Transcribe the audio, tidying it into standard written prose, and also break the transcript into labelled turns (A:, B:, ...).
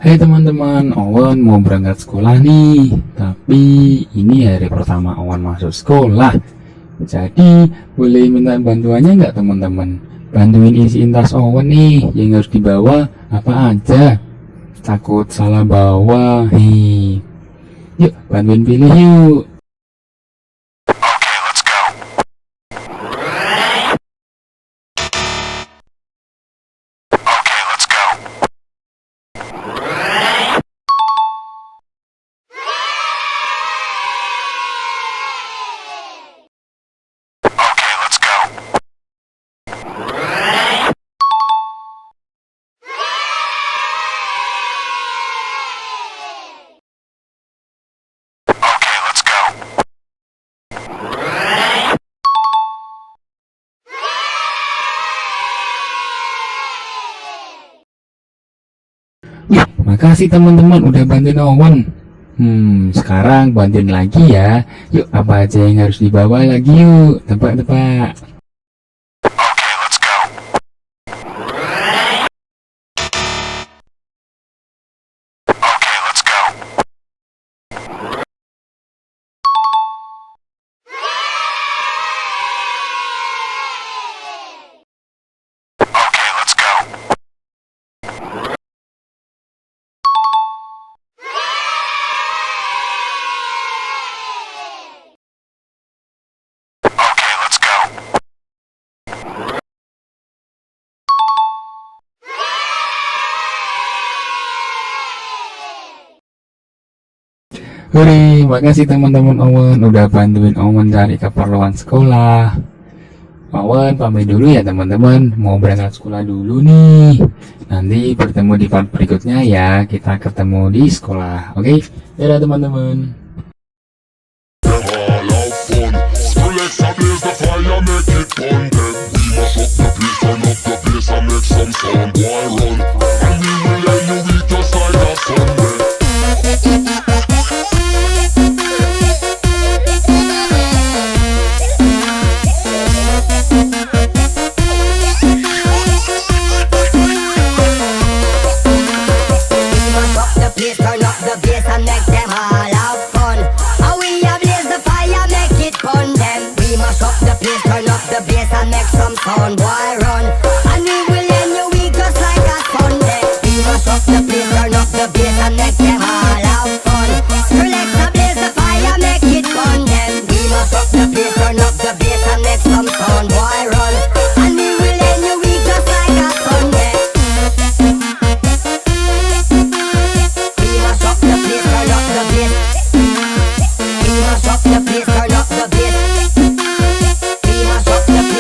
A: Hai teman-teman, Owen mau berangkat sekolah nih. Tapi ini hari pertama Owen masuk sekolah. Jadi boleh minta bantuannya nggak teman-teman? Bantuin isiin tas Owen nih, yang harus dibawa apa aja. Takut salah bawa. Yuk bantuin pilih yuk. Makasih teman-teman udah bantuin Owen. Sekarang bantuin lagi ya. Yuk, apa aja yang harus dibawa lagi yuk. Tebak-tebak. Hore, makasih teman-teman Owen udah bantuin Owen cari keperluan sekolah. Owen pamit dulu ya teman-teman, mau berangkat sekolah dulu nih. Nanti bertemu di part berikutnya ya, kita ketemu di sekolah. Oke, dadah teman-teman.
B: Sound boy run, and we will end your week just like a Sunday. We must up the place, turn up the bass and make them all have fun. Skrillex a blaze the fire, make it fun then. We must up the place, turn up the bass and make some sound boy run, and we will end your week just like a Sunday. We must up the place, turn up the bass. We must up the place.